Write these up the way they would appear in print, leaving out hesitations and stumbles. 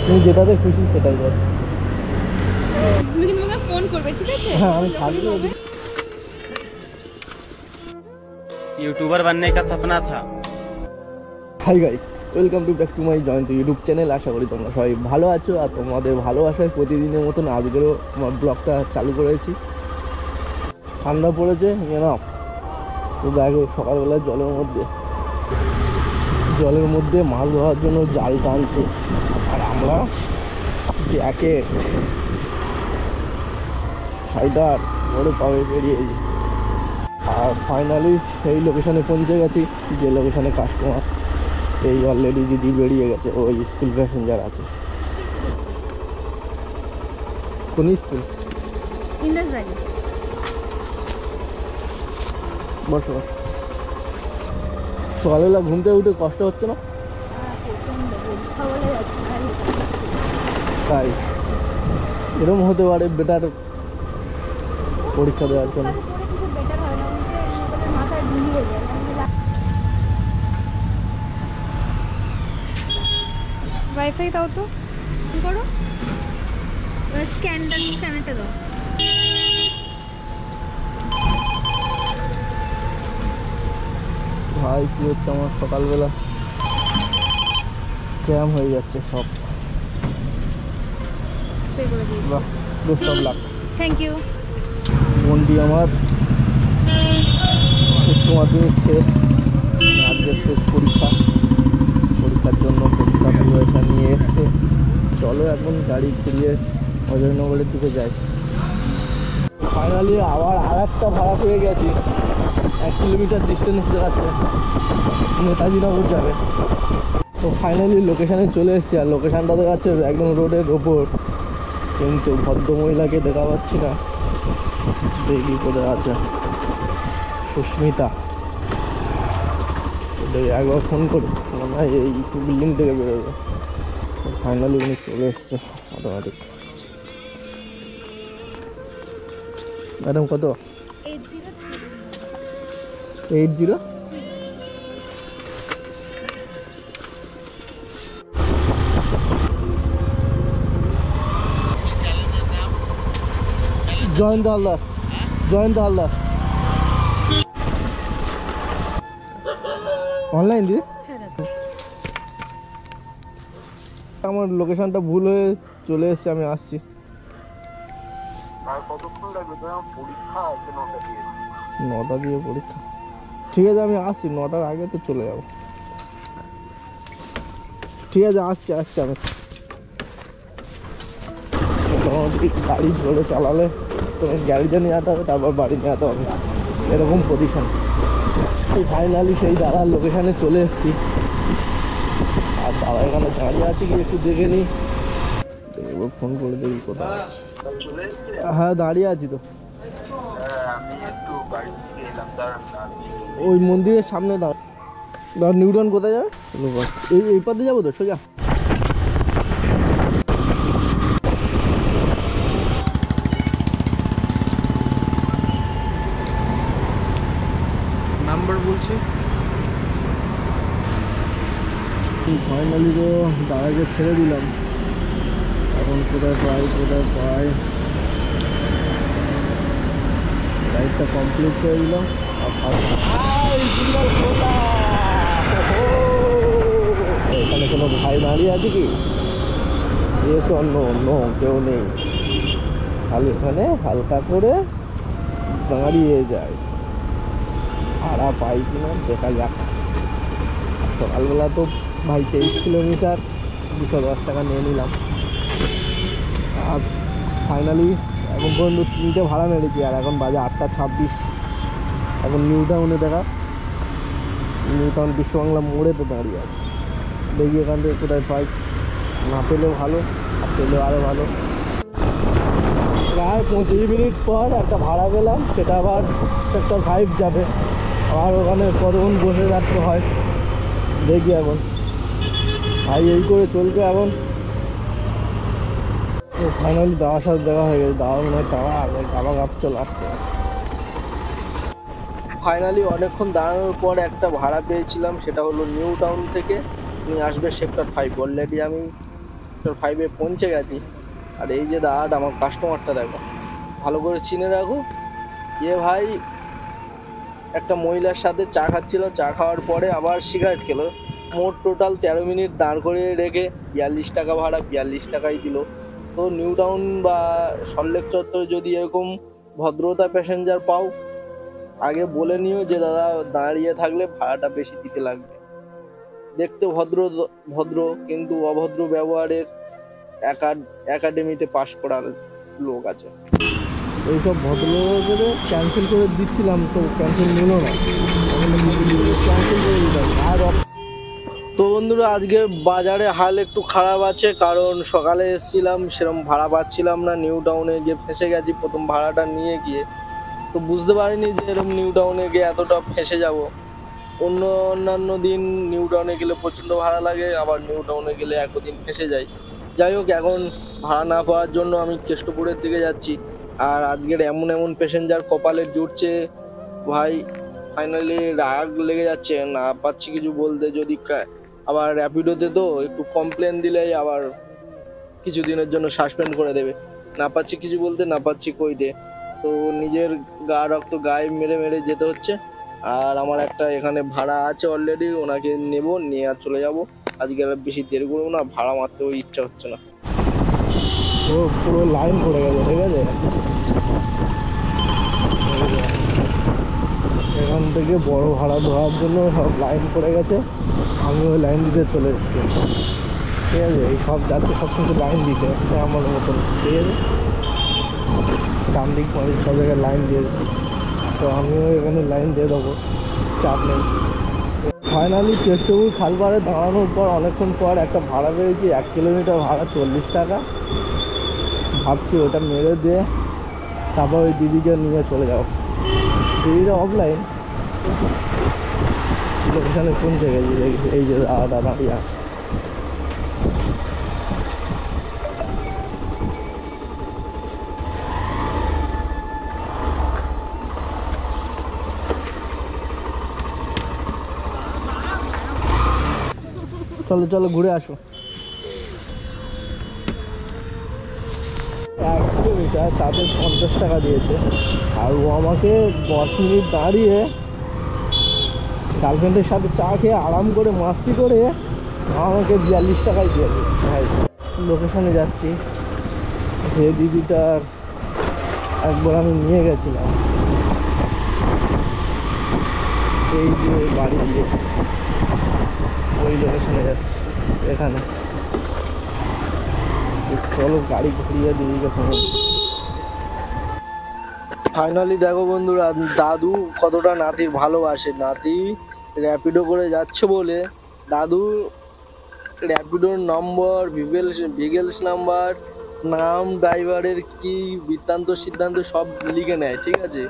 তুমি যেটাতে খুশি সেটাই করো। তুমি কিন্তু আমাকে ফোন করবে, ঠিক আছে? হ্যাঁ আমি থাকবো। यूट्यूबर बनने का सपना था। Hi guys, welcome to back to my joint YouTube channel. আশা করি তোমরা সবাই ভালো আছো, আর তোমাদের ভালোবাসায় প্রতিদিনের মতন আজকেরও আমার ব্লগটা চালু করেছি। ঠান্ডা পড়েছে না, তো দেখো সকালবেলা জলের মধ্যে মাছ ধরার জন্য জাল টানছে, আর আমরা জ্যাকেট সাইডার বড় পাবে বেরিয়েছি। আর ফাইনালি সেই লোকেশানে পৌঁছে গেছি, যে লোকেশানে কাস্টমার এই অলরেডি দিদি বেরিয়ে গেছে। ওই স্কুল প্যাসেঞ্জার আছে। কোন স্কুল? বসো। সকালবেলা ঘুমতে উঠে কষ্ট হচ্ছে না? তাই এরকম হতে পারে, বেটার পরীক্ষা দেওয়ার জন্য। ওয়াইফাই দাও তো, করো স্ক্যানারটা দাও। ভাই কি হচ্ছে আমার সকালবেলা, ক্যাম হয়ে যাচ্ছে সব। পে করে দিই। বাহ, best of luck. Thank you. বোনটি আমার উচ্চ মাধ্যমিক শেষ, আজকের শেষ পরীক্ষার জন্য পরীক্ষা প্রিপারেশন নিয়ে এসছে। চলো এখন গাড়ি ঘুরিয়ে অজয়নগরের দিকে যাই। ফাইনালি আবার আর একটা ভাড়া পেয়ে গেছি, 1 কিলোমিটার ডিস্টেন্স দেখাচ্ছে, নেতাজিনগর যাবে। তো ফাইনালি লোকেশানে চলে এসেছি, আর লোকেশানটা দেখাচ্ছে একদম রোডের ওপর, কিন্তু ভদ্রমহিলাকে দেখা পাচ্ছি না। দেখি কোথায় আছে সুস্মিতা, একবার ফোন করি, মনে হয় এই বিল্ডিং থেকে বেরোবে। ফাইনালি উনি চলে এসছে অটোমেটিক। ম্যাডাম কত? 80। জয়ন্ত হালদার। অনলাইন দিয়ে আমার লোকেশনটা ভুল হয়ে চলে এসছে, আমি আসছি। নটা দিয়ে পরীক্ষা, ঠিক আছে আমি আসছি, 9টার আগে তো চলে যাবো। ঠিক আছে আসছি আমি। মোটামুটি গাড়ি জোরে চালালে তোমার গ্যারেজে নিয়ে যেতে হবে, তারপর বাড়ি নিয়ে যেতে হবে, এরকম পজিশন। ফাইনালি সেই দাদার লোকেশানে চলে এসেছি, আর দাদা এখানে দাঁড়িয়ে আছে কি একটু দেখে নিই, দেখবো ফোন করে দেখি কোথায় আছে। হ্যাঁ দাঁড়িয়ে আছি তো, ওই মন্দিরের সামনে দাঁড়। নিউটন কোথায় যাবে? এই পথে যাবো তো সোজা। নাম্বার বলছি। ফাইনালি তো দাদাকে ছেড়ে দিলাম, এখন কোথায় পাই রাইডটা কমপ্লিট করে দিলাম। এখানে কোনো ভাই দাঁড়িয়ে আছে কি? এস অন্য কেউ নেই, খালি এখানে হালকা করে দাঁড়িয়ে যায়। ভাড়া পাই কিনা দেখা যাক। সকালবেলা তো ভাই 23 কিলোমিটার 210 টাকা নিয়ে নিলাম, আর ফাইনালি এখন পর্যন্ত 3টে ভাড়া মেরেছি, আর এখন বাজে 8টা 26। এখন নিউ টাউনে বিশ্ববাংলা মোড়ে তো দাঁড়িয়ে আছে। দেখি এখান থেকে কোথায় পাই, না পেলেও ভালো, আর পেলেও আরও ভালো। প্রায় 25 মিনিট পর একটা ভাড়া পেলাম, সেটা আবার সেক্টর 5 যাবে, আর ওখানে কতক্ষণ বসে রাখতে হয় দেখি। এখন ভাই এই করে চলছে এখন। ফাইনালি দাওয়ার সাথে দেখা হয়ে গেছে, দাওয়া মনে হয় গাবা কাঁপছে লাগছে। ফাইনালি অনেকক্ষণ দাঁড়ানোর পর একটা ভাড়া পেয়েছিলাম, সেটা হলো নিউ টাউন থেকে নিয়ে আসবে সেক্টর 5। অলরেডি আমি সেক্টর 5-এ পৌঁছে গেছি। আর এই যে দাঁড়াটা, আমার কাস্টমারটা দেখো, ভালো করে চিনে রাখো। ভাই একটা মহিলার সাথে চা খাচ্ছিল, চা খাওয়ার পরে আবার সিগারেট খেলো। মোট টোটাল 13 মিনিট দাঁড় করে রেখে 42 টাকা ভাড়া, 42 টাকাই দিল। তো নিউ টাউন বা সল্টলেক চত্বরে যদি এরকম ভদ্রতা প্যাসেঞ্জার পাও, আগে বলে নিও যে দাদা দাঁড়িয়ে থাকলে ভাড়াটা বেশি দিতে লাগবে। দেখতে ভদ্র ভদ্র কিন্তু অভদ্র ব্যবহারের একাডেমিতে পাশ করার লোক আছে। এইসব ভদ্রলোকের ক্যান্সেল করে দিচ্ছিলাম, তো ক্যান্সেল নিল না, ক্যান্সেল করে দিলাম। আর তো বন্ধুরা, আজকে বাজারে হাল একটু খারাপ আছে, কারণ সকালে এসেছিলাম, সেরকম ভাড়া পাচ্ছিলাম না। নিউ টাউনে গিয়ে ফেঁসে গেছি প্রথম ভাড়াটা নিয়ে গিয়ে। তো বুঝতে পারিনি যে এরকম নিউ টাউনে গিয়ে এতটা ফেঁসে যাব। অন্যান্য দিন নিউ টাউনে গেলে প্রচণ্ড ভাড়া লাগে, আবার নিউ টাউনে গেলে একদিন ফেঁসে যাই। যাই হোক, এখন ভাড়া না পাওয়ার জন্য আমি কেষ্টপুরের দিকে যাচ্ছি। আর আজকের এমন প্যাসেঞ্জার কপালে জুটছে ভাই, ফাইনালি রাগ লেগে যাচ্ছে, না পাচ্ছি কিছু বলতে। যদি আবার র্যাপিডোতে তো একটু কমপ্লেন দিলেই আবার কিছুদিনের জন্য সাসপেন্ড করে দেবে। না পাচ্ছি কিছু বলতে, না পাচ্ছি কইতে। তো নিজের গা রক্ত গায়ে মেরে মেরে যেতে হচ্ছে। আর আমার একটা এখানে ভাড়া আছে অলরেডি, ওনাকে নেব, নিয়ে আর চলে যাব। আজকে আর বেশি দেরি করবো না, ভাড়া মারতেও ইচ্ছা হচ্ছে না। ও পুরো লাইন পড়ে গেছে, ঠিক আছে। এখান থেকে বড় ভাড়া ধোয়ার জন্য সব লাইন পড়ে গেছে, আমি ওই লাইন দিতে চলে এসেছি, ঠিক আছে। এই সব যাচ্ছে সব কিছু লাইন দিতে, আমার মতন, ঠিক আছে। ডান দিক বাদিক সব জায়গায় লাইন দিয়ে, তো আমিও এখানে লাইন দিয়ে দেবো, চাপ নেই। ফাইনালি কেষ্টপুর খালপাড়ে দাঁড়ানোর পর অনেকক্ষণ পর একটা ভাড়া পেয়েছি, 1 কিলোমিটার ভাড়া 40 টাকা। ভাবছি ওটা মেরে দিয়ে তারপর ওই দিদিকে নিয়ে চলে যাও। দিদিটা অফলাইন, লোকেশানে পৌঁছে গেছি। এই যে দাঁড়িয়ে আছে। চলো চলো ঘুরে আসো। 1 কিলোমিটার তাতে 50 টাকা দিয়েছে, আর ও আমাকে 10 মিনিট দাঁড়িয়ে গার্লফ্রেন্ডের সাথে চা খেয়ে আরাম করে মাস্তি করে আমাকে 42 টাকায় দিয়েছে। ভাই লোকেশানে যাচ্ছি, যে দিদিটার একবার আমি নিয়ে গেছিলাম, এই যে বাড়ি দিয়ে ওই লোকেশানে যাচ্ছি। এখানে চলো গাড়ি ঘুরিয়ে দিদিকে ফোন। ফাইনালি দেখো বন্ধুরা, দাদু কতটা নাতির ভালোবাসে। নাতি র্যাপিডো করে যাচ্ছে বলে দাদু র্যাপিডোর নম্বর, ভিগেলস নাম্বার, নাম, ড্রাইভারের কি বৃত্তান্ত সিদ্ধান্ত সব লিখে নেয়, ঠিক আছে।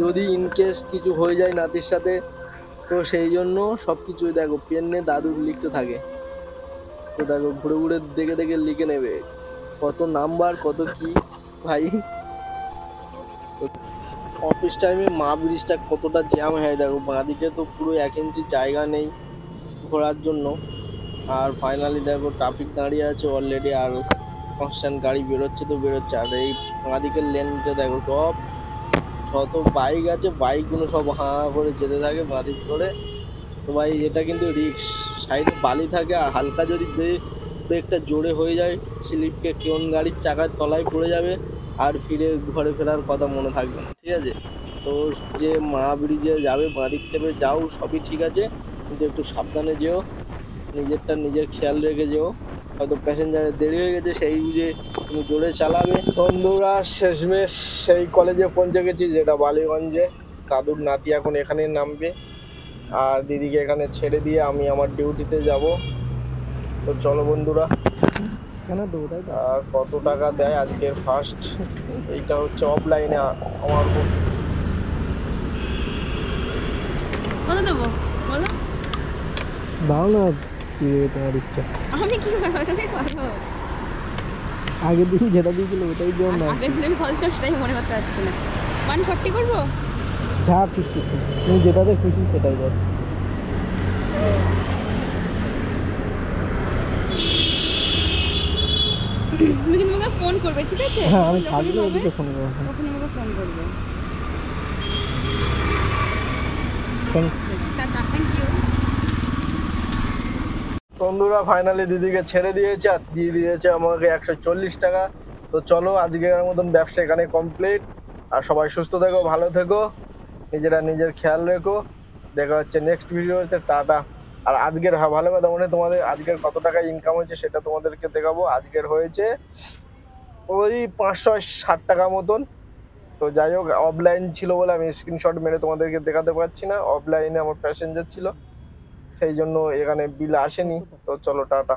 যদি ইনকেস কিছু হয়ে যায় নাতির সাথে, তো সেই জন্য সব কিছু দেখো পেনে দাদু লিখতে থাকে। তো দেখো ঘুরে ঘুরে দেখে দেখে লিখে নেবে কত নাম্বার কত কি। ভাই অফিস টাইমে মা ব্রিজটা কতটা জ্যাম হয় দেখো, বাঁদিকে তো পুরো 1 ইঞ্চি জায়গা নেই ঘোরার জন্য। আর ফাইনালি দেখো ট্রাফিক দাঁড়িয়ে আছে অলরেডি, আর কনস্ট্যান্ট গাড়ি বেরোচ্ছে তো বেরোচ্ছে। আর এই বাঁদিকের লেনটা দেখো, সব যত বাইক আছে বাইকগুলো সব হাঁ করে যেতে থাকে বাঁদিক করে। তো ভাই এটা কিন্তু রিস্ক, সাইডে বালি থাকে, আর হালকা যদি ব্রেকটা জোরে হয়ে যায় স্লিপকে কোন গাড়ির চাকার তলায় পড়ে যাবে, আর ফিরে ঘরে ফেরার কথা মনে থাকবে না, ঠিক আছে। তো যে মা ব্রিজে যাবে বাঁদিক চেপে যাও, সবই ঠিক আছে, কিন্তু একটু সাবধানে যেও, নিজের খেয়াল রেখে যেও। হয়তো প্যাসেঞ্জারের দেরি হয়ে গেছে, সেই বুঝে তুমি জোরে চালাবে। বন্ধুরা শেষমেশ সেই কলেজে পৌঁছে গেছি, যেটা বালিগঞ্জে। দাদুর নাতি এখন এখানে নামবে, আর দিদিকে এখানে ছেড়ে দিয়ে আমি আমার ডিউটিতে যাব। তো চলো বন্ধুরা, আর কত টাকা দেয় আজকের ফার্স্ট, এইটা হচ্ছে অফলাইনে আমার। কত দেবো বলো? দাও না, কি তোমার ইচ্ছা। আমি কি করবো? আগের দিন যেটা দিয়েছিল ওটাই দিও না। আগের দিন ফলস সেটাই মনে করতে পারছি না। 140 করবো, যা খুশি তুমি যেটাতে খুশি সেটাই কর। তুমি কিন্তু আমাকে ফোন করবে, ঠিক আছে? হ্যাঁ আমি যখনই থাকলে হবে, ওদিকে ফোন করবো। তখনই আমাকে ফোন করবে। Tata, thank you. বন্ধুরা ফাইনালি দিদিকে ছেড়ে দিয়েছে আর দিয়ে দিয়েছে আমাকে 140 টাকা। তো চলো আজকের মতন ব্যবসা এখানে কমপ্লিট। আর সবাই সুস্থ থেকো, ভালো থেকো, নিজেরা নিজের খেয়াল রেখো। দেখা হচ্ছে নেক্সট ভিডিওতে। টাটা। আর আজকের ভালো কথা মনে তোমাদের আজকের কত টাকা ইনকাম হয়েছে সেটা তোমাদেরকে দেখাবো। আজকের হয়েছে ওই 560 টাকা মতন। তো যাই হোক অফলাইন ছিল বলে আমি স্ক্রিনশট মেরে তোমাদেরকে দেখাতে পারছি না, অফলাইনে আমার প্যাসেঞ্জার ছিল সেই জন্য এখানে বিল আসেনি। তো চলো টাটা।